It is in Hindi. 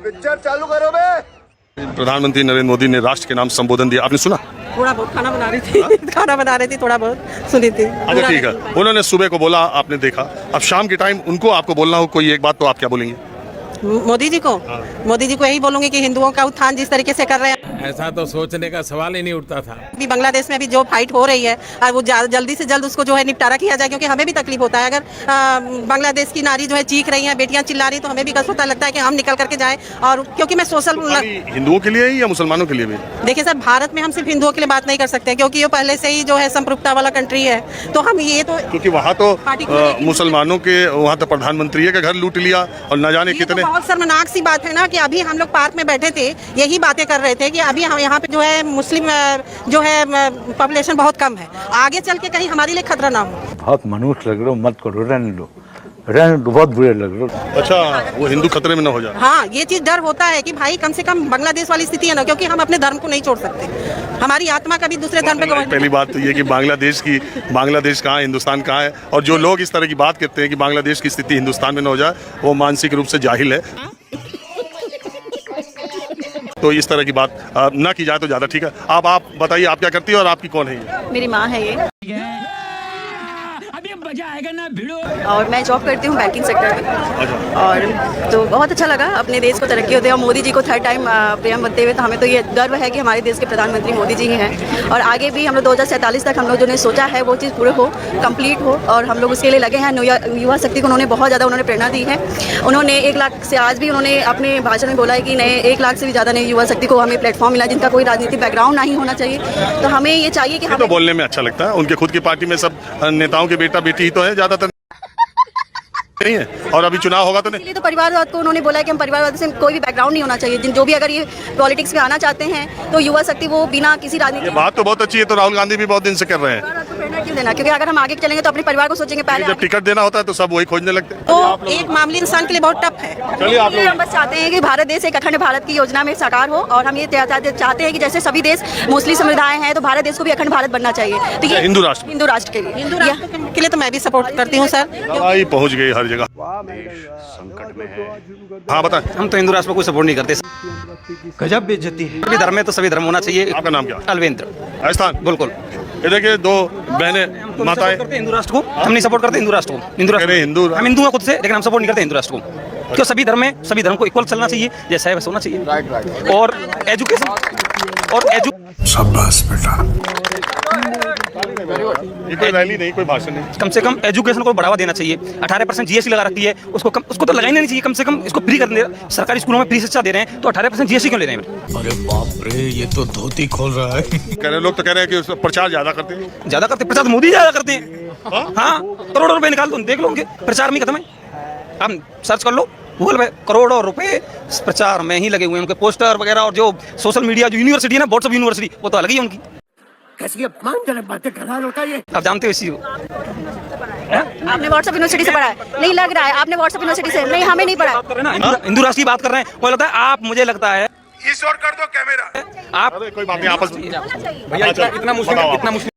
पिक्चर चालू करो बे। प्रधानमंत्री नरेंद्र मोदी ने राष्ट्र के नाम संबोधन दिया, आपने सुना? थोड़ा बहुत खाना बना रही थी खाना बना रही थी, थोड़ा बहुत सुनी थी। अच्छा ठीक है, उन्होंने सुबह को बोला, आपने देखा, अब शाम के टाइम उनको आपको बोलना हो कोई एक बात, तो आप क्या बोलेंगे? मोदी जी को यही बोलूंगी कि हिंदुओं का उत्थान जिस तरीके से कर रहे हैं, ऐसा तो सोचने का सवाल ही नहीं उठता था। अभी बांग्लादेश में अभी जो फाइट हो रही है और वो जल्दी से जल्द उसको जो है निपटारा किया जाए, क्योंकि हमें भी तकलीफ होता है। अगर बांग्लादेश की नारी जो है चीख रही है, बेटियां चिल्ला रही, तो हमें भी कष्ट होता लगता है कि हम निकल करके जाएं। और क्योंकि मैं सोशल हिंदुओं के लिए या मुसलमानों के लिए भी? देखिए सर, भारत में हम सिर्फ हिंदुओं के लिए बात नहीं कर सकते, क्योंकि ये पहले से ही जो है संप्रभुता वाला कंट्री है, तो हम ये तो क्योंकि वहाँ तो मुसलमानों के वहाँ तो प्रधानमंत्री का घर लूट लिया और न जाने कितने। बहुत शर्मनाक सी बात है ना कि अभी हम लोग पार्क में बैठे थे, यही बातें कर रहे थे कि अभी हम यहाँ पे जो है मुस्लिम जो है पॉपुलेशन बहुत कम है, आगे चल के कहीं हमारे लिए खतरा ना हो। बहुत मनुष्य लग रहे हो, मत करो, रहने दो, बहुत बुरे लग रहे हो। अच्छा, वो हिंदू खतरे में ना हो जाए। हाँ, ये चीज डर होता है कि भाई कम से कम बांग्लादेश वाली स्थिति है ना, क्योंकि हम अपने धर्म को नहीं छोड़ सकते, हमारी आत्मा कभी दूसरे धर्म पे। पहली बात तो ये कि बांग्लादेश कहाँ है, हिंदुस्तान कहाँ है, और जो लोग इस तरह की बात करते हैं कि बांग्लादेश की स्थिति हिंदुस्तान में ना हो जाए, वो मानसिक रूप से जाहिल है। तो इस तरह की बात ना की जाए तो ज्यादा ठीक है। आप बताइए, आप क्या करती है और आपकी कौन है ये? मेरी माँ है ये, और मैं जॉब करती हूँ बैंकिंग सेक्टर में। और तो बहुत अच्छा लगा अपने देश को तरक्की होते हैं, और मोदी जी को थर्ड टाइम पीएम बनते हुए, तो हमें तो ये गर्व है कि हमारे देश के प्रधानमंत्री मोदी जी ही हैं। और आगे भी हम लोग 2047 तक हम लोग जो ने सोचा है वो चीज़ पूरे हो, कंप्लीट हो, और हम लोग उसके लिए लगे हैं। युवा शक्ति को उन्होंने बहुत ज़्यादा प्रेरणा दी है। उन्होंने 1 लाख से आज भी उन्होंने अपने भाषण में बोला है कि नए 1 लाख से भी ज़्यादा नई युवा शक्ति को हमें प्लेटफॉर्म मिला, जिनका कोई राजनीतिक बैकग्राउंड नहीं होना चाहिए। तो हमें ये चाहिए कि हम तो बोलने में अच्छा लगता है, उनके खुद की पार्टी में सब नेताओं के बेटा बेटी ही तो है, ज्यादातर नहीं है, और अभी चुनाव होगा तो नहीं। इसलिए तो परिवारवाद को उन्होंने बोला है कि हम परिवारवाद से कोई भी बैकग्राउंड नहीं होना चाहिए, जो भी अगर ये पॉलिटिक्स में आना चाहते हैं तो युवा शक्ति वो बिना किसी राजनीति। बात तो बहुत अच्छी है, तो राहुल गांधी भी बहुत दिन से कर रहे हैं। क्यों देना, क्योंकि अगर हम आगे चलेंगे तो अपने परिवार को सोचेंगे पहले। जब टिकट देना होता है तो सब वही खोजने लगते हैं। तो एक मामले इंसान के लिए बहुत टफ है। चलिए, आप लोग हम बस चाहते हैं कि भारत देश एक अखंड भारत की योजना में साकार हो, और हम ये चाहते हैं कि जैसे सभी देश मुस्लिम समुदाय हैं, तो भारत देश को भी अखंड भारत बनना चाहिए। तो ये हिंदू राष्ट्र के लिए तो मैं भी सपोर्ट करती हूँ सर। दवाई पहुंच गई हर जगह, संकट में है। हाँ बताएं। हम तो हिंदू राष्ट्र को कोई सपोर्ट नहीं करते। गजब बेइज्जती है। सभी धर्म में तो सभी धर्म होना चाहिए। आपका नाम क्या? अलवेंद्र। राजस्थान। बिल्कुल। ये देखिए, 2 बहनें माताएं। हिंदू राष्ट्र को हम नहीं सपोर्ट करते, हिंदू राष्ट्र को। हम हिंदू हैं खुद से, लेकिन हम सपोर्ट नहीं करते हिंदू राष्ट्र को, क्यों सभी धर्म को इक्वल चलना चाहिए, जैसा है वैसा होना चाहिए। और एजुकेशन शाबाश बेटा। ये कोई रैली नहीं, कोई भाषण नहीं, कम से कम एजुकेशन को बढ़ावा देना चाहिए। 18% जीएसटी लगा रखी है, उसको तो लगाना नहीं चाहिए, कम से कम इसको फ्री कर दे। सरकारी स्कूलों में फ्री शिक्षा दे रहे हैं, तो 18% जीएसटी क्यों ले रहे हैं? अरे बाप रे, ये तो धोती खोल रहा है। कह रहे लोग तो कह रहे हैं कि प्रचार ज्यादा करते हैं। प्रचार तो मोदी ज्यादा करते हैं। हाँ, करोड़ों रुपए निकाल दो, देख लो उनके प्रचार में खत्म है। आप सर्च कर लो गूगल पे, करोड़ों रुपए प्रचार में ही लगे हुए हैं, उनके पोस्टर वगैरह। और जो सोशल मीडिया, जो यूनिवर्सिटी है ना, व्हाट्सएप यूनिवर्सिटी, वो तो अलग ही है उनकी। कैसी अपमानजनक बातें कर रहा है ये। आप जानते हो इसी को। आपने व्हाट्सएप यूनिवर्सिटी से पढ़ा है? नहीं लग रहा है आपने व्हाट्सएप यूनिवर्सिटी से। नहीं, हमें नहीं पढ़ा। हिंदू राष्ट्र की बात कर रहे हैं, मुझे लगता है आप, मुझे लगता है ईश्वर कर दो कैमरा। आप कोई बात नहीं, आपस में भैया इतना मुश्किल